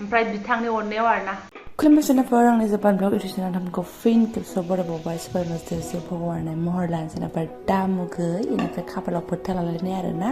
ओमफ्राय बिथांनि अननायाव आरोना खुलुमबाय आंनि जापान ब्लग इउटिउब थamखौ फिन खेबसे बरायबावबाय सुपारमास्टारसे भगवाननि महर लानोसै दामुगै इनिफ्राय खाफालाव फोथा लालायनाय आरोना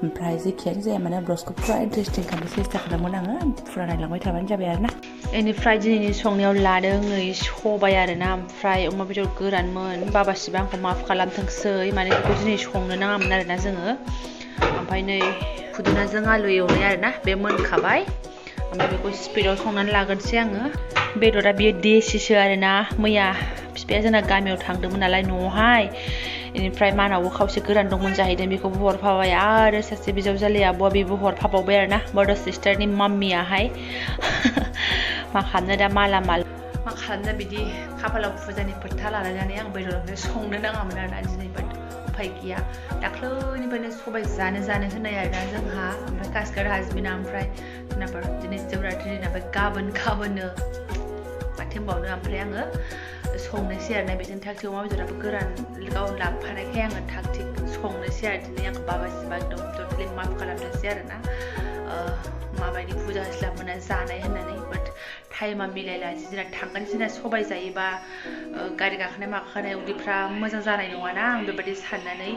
ओमफ्राय जेखियानो जाया माने ब्लगखौ फुरा इन्टारेस्टिं खालामनो सेस्था खालामोन आङो फुरा नायलांबाय थाबानो जाबाय आरोना बेनिफ्राय दिनैनि संनायाव लादों नै सबाय आरोना ओमफ्राय अमा बेदर गोरानमोन बाबासिबा आंखौ माफ खालामथोंसै माने बेखौ दिनै संनो नाङामोन आरोना जोङो ओमफ्राय नै खुदुनाजों आलु एवनाय आरोना बे मोनखाबाय ओमफ्राय बेखौ स्पिडआव संनानै लागोनसै आङो बेदरा बियो देसिसो आरोना मैया बिफाया जोंना गामियाव थांदोंमोन नालाय न'आवहाय बेनिफ्राय मानावबो खावसे गोरान दंमोन जाहैदों बेखौबो हरफाबाय आरो सासे बिजावजालि आब'आ बेबो हरफाबावबाय आरोना ब्रादार सिस्टारनि माम्मियाहाय मा खालामनो दा माला माल मा खालामनो बिदि खाफालाव फुजानि फोथा लालायनानै आं बेदर ओंख्रि संनो नाङामोन आरोना दिनै बाट उफाय गैया दाख्लैनिफ्रायनो सबाय जानो होननाय आरोना जोंहा ओमफ्राय कास्कार हाजबिना ओमफ्राय जोंनाफोर दिनै शिवरात्रि दिनाबो गाबोननो माथो होनबावनो ओमफ्राय आङो संनोसै आरोना बेजों थाग थिग अमा बेदराबो गोरान गाव लाबोफानायखाय आङो थाग थिग संनोसै आरो दिनै आंखौ बाबासिबा एकदम टटेलि माफ खालामनोसै आरोना माबायदि फुजा होस्लाब मोना जानाय होननानै बाट टाइमा मिलायला जोंना थांगोन जोंना सबाय जायोबा गारि गाखोनाय माखानाय उदैफ्रा मोजां जानाय नङाना आं बेबायदि साननानै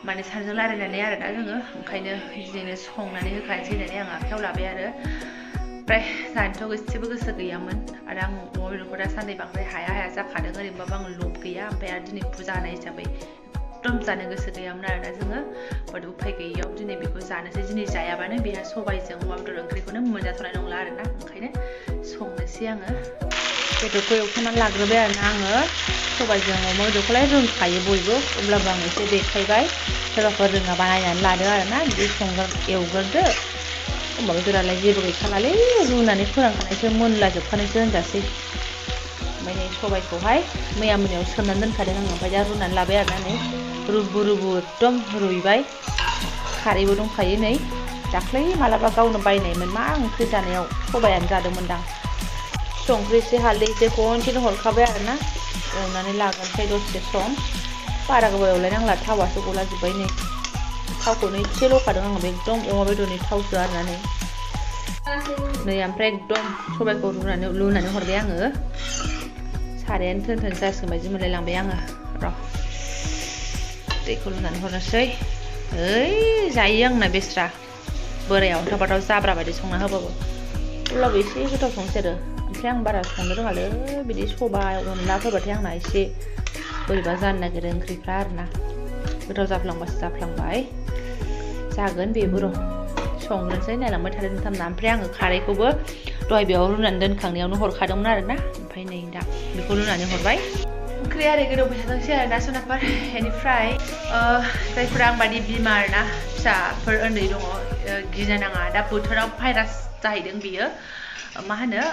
माने सानजों रायलायनानै आरोना जोङो ओंखायनो बिदिनो संनानै होखानोसै होननानै आं आखायाव लाबाय आरो ओमफ्राय जानोथ' एसेबो गोसो गैयामोन आरो आं अमा बेदरखौ दासान्दि बांद्राय हाया जाखादों ओरैनोबाबो आङो लब गैया ओमफ्राय आरो दिनै फुजा होनाय हिसाबै एकदम जानो गोसो गैयामोन आरोना जोङो बाट उफाय गैयियाव दिनै बेखौ जानोसै दिनै जायाबानो बेहा सबायजों अमा बेदर ओंख्रिखौनो मोनजाथ'नाय नंला आरोना ओंखायनो संनोसै आङो बेदरखौ एवखांनानै लाग्रोबाय आरोना आङो सबायजों अमा बेदरखौलाय रोंखायो बयबो अब्लाबो आं एसे देखायबाय सोरबाफोर रोङाबा नायनानै लादो आरोना बिदि एवग्रोदो अमा बेदरालाय जेबो गैखालालै रुनानै फोरानखानायसो मोनलाजोबखानायसो होनजासै ओमफ्राय नै सबायखौहाय मैया मोनायाव सोमनानै दोनखादों आङो ओमफ्राय दा रुनानै लाबाय आरोना नै रुबु एकदम रुइबाय खारैबो दंखायो नै दाख्लै मालाबा गावनो बायनायमोन मा ओंख्रि जानायाव सबायानो जादोंमोनदां संख्रि एसे हालदै एसे खनसेनो हरखाबाय आरोना एवनानै लागोनसै दसे सम बारा गोबाव एवलायनांला थावासो गलाजोब्बाय नै थावखौनो एसे ल'खादों आङो एकदम अमा बेदरनि थावसो आरोना नै ओमफ्राय एकदम सबायखौ लुनानै हरबाय आङो सारायानो थोन जासिगोन बायदि मोनलायलांबाय आङो र' दैखौ लुनानै हरनोसै जायो आंना बेस्रा बोरायाव अन्थाव जाब्रा बायदि संना होबाबो अब्लाबो एसे गोथाव संसै आरो ओमफ्राय आं बारा संनो रोङालै बिदि सबाय अनलाफोरबाथाय आंना एसे बोरैबा जानो नागिरो ओंख्रिफ्रा आरोना गोथाव जाफ्लांबासो जाफ्लांबाय जागोन बेबो र' संनोसै नायलांबाय थादों नोंथांमोना ओमफ्राय आङो खारैखौबो दहाय बेयाव रुनानै दोनखांनायावनो हरखादोंमोन आरोना ओमफ्राय नै दा बेखौ रुनानै हरबाय ओंख्रिया ओरै गोदौबाय थादोंसै आरो दा सोनाफोर बेनिफ्राय जायफोरा आं बादि बिमा आरोना फिसाफोर उन्दै दङ गिनो नाङा दा बोथोराव भाइरास जाहैदों बियो मा होनो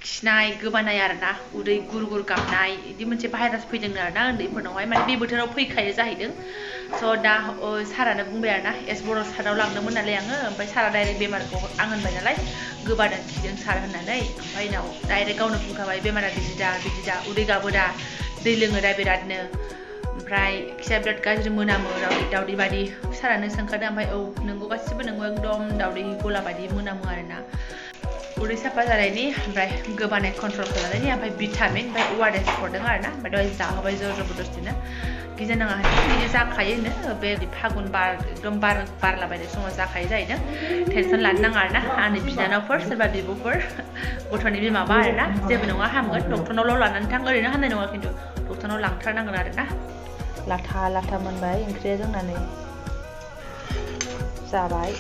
खिनाय गोबानाय आरोना उदै गुर गुर गाबनाय बिदि मोनसे भाइरास फैदों आरोना उन्दैफोरनावहाय माने बे बोथोराव फैखायो जाहैदों स' दा सारानो बुंबाय आरोना एसबर' साराव लांदोंमोन नालाय आङो ओमफ्राय सारा डाइरेक्ट बेमारखौ आं होनबाय नालाय गोबादों खिदों सार होननानै ओमफ्राय उनाव डाइरेक्ट गावनो बुंखाबाय बेमारा बिदि दा उदै गाबो दा दै लोङो दा बिरादनो ओमफ्राय खिया बिराद गाज्रि मोनामो दावदै बायदि सारानो सोंखादों ओमफ्राय औ नोंगौ गासिबो नोंगौ एकदम दावदै गला बायदि मोनामो आरोना उदै साफा जानायनि ओमफ्राय गोबानाय कन्ट्रल खालामनायनि ओमफ्राय भिटामिन ओमफ्य ORS हरदों आरोना ओमफ्य दहाय जाहोबाय जबरदस्तिनो गिजानाङा बिदि जाखायोनो बे फागुन बार एकदम बारलाबायनाय समाव जाखायो जाहैदों टेनसन लानो नाङा आरोना आंनि बिनानावफोर सोरबा बिब'फोर गथ'नि बिमाबा आरोना जेबो नङा हामगोन डक्टरनावल' लानानै थां ओरैनो हामनाय नङा खिन्थु डक्टरनाव लांथारनांगोन आरोना लाथा मोनबाय ओंख्रिया जोंना नै जाबाय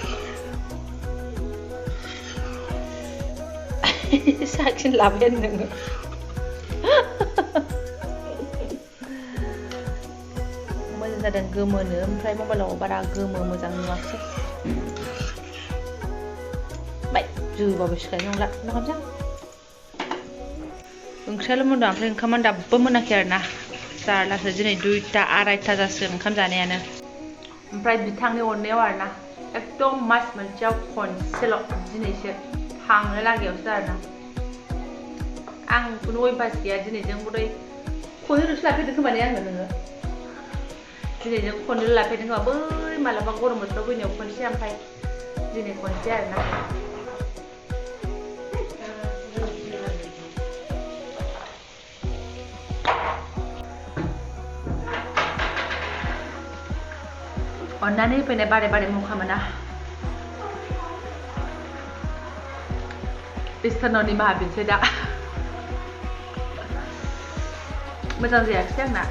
साखिन लाबाय नोङो मोजां जादों गोमोनो ओमफ्राय मबाइलाव बारा गोमो मोजां नुवाखसै बाय जोबाबो सिखायनो नंला मा खालामसै ओंख्रियाल' मोनदों ओमफ्राय ओंखामानो दाबो मोनाखै आरोना जारलासो दिनै 2टा 2:30 जासिगोन ओंखाम जानायानो ओमफ्राय बिथांनि अननायाव आरोना एकदम मास मोनसेयाव खनसेल' दिनैसो थांनो लागायावसो आरोना आं खुनु अयभास गैया दिनैजों बोरै खननैल'सो लाफेरदों खोमा ने आङो नोङो दिनैजों खननैल' लाफेरदों खोमा बै मालाबा गरम बोथोराव फैनायाव खनसे ओमफ्राय दिनै खनसे आरोना अन्नानै फैनाय बारे बारे मुखा मोना इसोरनाव निमाहा बिनोसै दा मोजां जायाखिसै आंना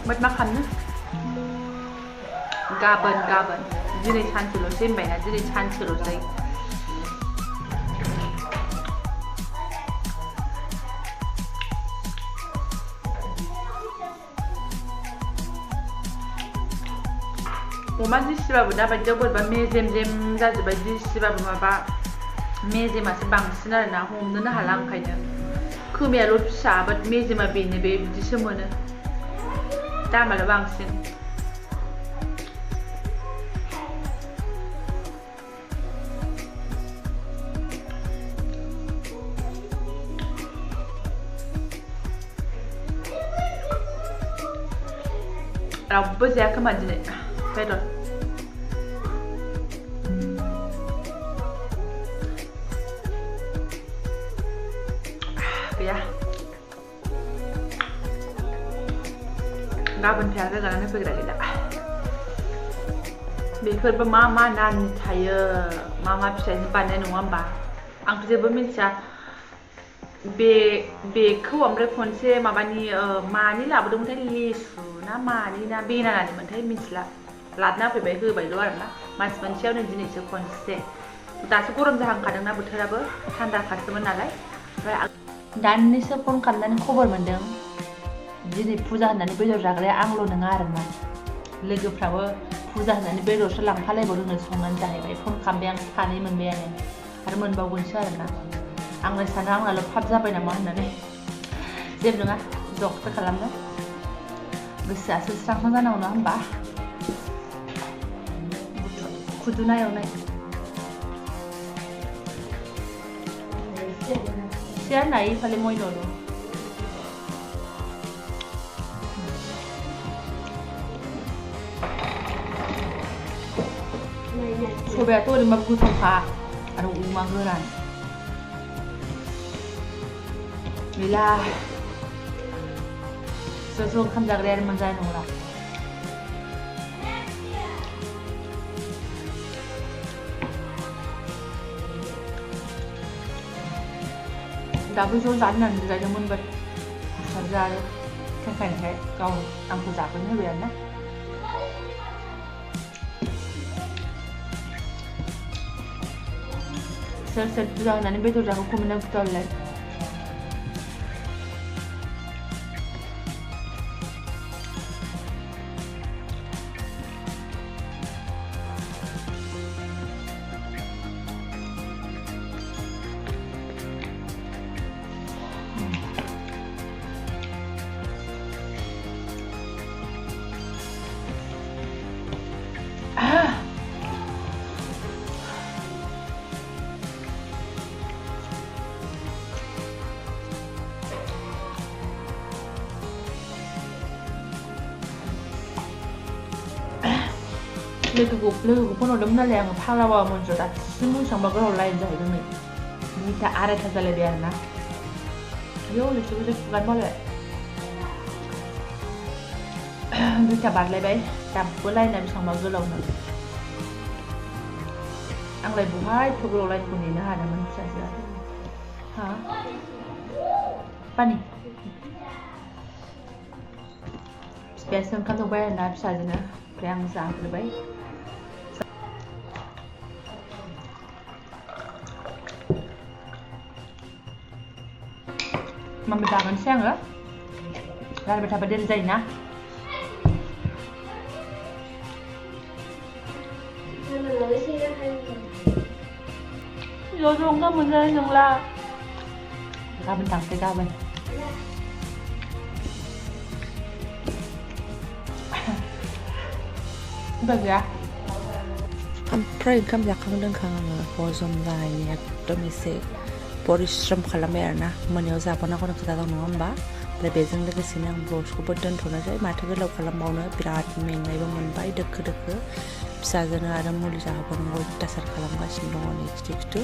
बाट मा खालामनो गाबोन दिनै सानसेल'सै होनबायना दिनै सानसेल'सै अमा दिसिबाबो दाबायदियाव बोरैबा मेजेम जाजोब्बाय दिसिबाबो माबा मेजेमासो बांसिन आरोना हमनोनो हाला ओंखायनो खोमायाल' फिसा बाट मेजेमा बेनो बे बिदिसो मोनो दामाल' बांसिन रावबो जाया खोमा दिनै बेदर गैया गाबोन फैया रोगानानै फैग्रा गैला बेफोरबो मा नानि थायो मा फिथाइजों बानायनाय नङा होमबा आंथ' जेबो मिथिया बेखौ ओमफ्राय खनसे माबानि मानि लाबोदोंमोनथाय लिसु ना मानि ना बेनानानि मोनथाय मिथिला लादना फैबाय होबायल' आरोना मास मोनसेयावनो दिनैसो खनसे दासो गरम जाहांखादोंना बोथोराबो थान्दाखासोमोन नालाय ओमफ्राय दानिसो फन खालामनानै खबर मोन्दों दिनै फुजा होननानै बेदर जाग्राया आंल' नङा आरोना लोगोफ्राबो फुजा होननानै बेदरसो लांफालायबावदोंनो संनानै जाहैबाय फन खालामबाय आं सानै मोनबायानो आरो मोनबावगोनसो आरोना आंलाय सानो आंनाल' फाब जाबाय नामा होननानै जेबो नङा जगसो खालामनो गोसोआसो स्रां जानांगौ नङा होमबा खुदुना एवनाय सिया नायै खालि मयन'ल' सबायाथ' ओरैनोबाबो गोथावखा आरो अमा गोरान गैला ज' ओंखाम जाग्रायानो मोनजानाय नंला दाबो ज' जानो होननानै जिरायदोंमोन बाट फिसाजो आरो थेंखायनायखाय गाव आंखौ जाबोनो होबाय आरोना सोर फुजा होनानै बेदर जाखौ खमायना खोथालाय लोगोखौ फन हरदोंमोन नालाय आङो फाग्लाबा मोनजो दासिम मोसांबा गोलाव लाइन जाहैदों नै 2टा 2:30 जालायबाय आरोना आयौ लेसुखौसो खुगानो बालाय 2टा बारलायबाय दाबो लाइना बेसेबांबा गोलावनो आंलाय बहाय एथ' गोलाव लाइनखौ नेनो हादोंमोन फिसाजोआ हा पानि बिफायासो ओंखाम संबाय आरोना फिसाजोनो ओमफ्राय आं जाग्रोबाय मामा जागोनसै आङो रायलायबाय थाबा देरि जायोना ज' ओंखाम मोनजानाय नंला गाबोन थांसै गाबोन गैया ओमफ्राय ओंखाम जाखां लोंखां आङो हजम जानायनि एकदम एसे परिश्रम खालामबाय आरोना मोनायाव जाबावनांगौ खोथा दं नङा होमबा ओमफ्राय बेजों लोगोसेनो आं ब्लगखौबो दोनथ'नोसै माथो गोलाव खालामबावनो बिराद मेंनायबो मोनबाय दोखो फिसाजोनो आरो मुलि जाहोबावनांगौ अयथासार खालामगासिनो दङ नै खिथु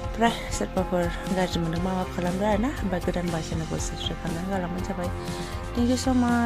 ओमफ्राय सोरबाफोर गाज्रि मोनदों मा खालामदो आरोना ओमफ्राय गोदान बासिनोखौ साबस्क्राइब खालामनानै गालांबानो जाबाय थेंक इउ स' माच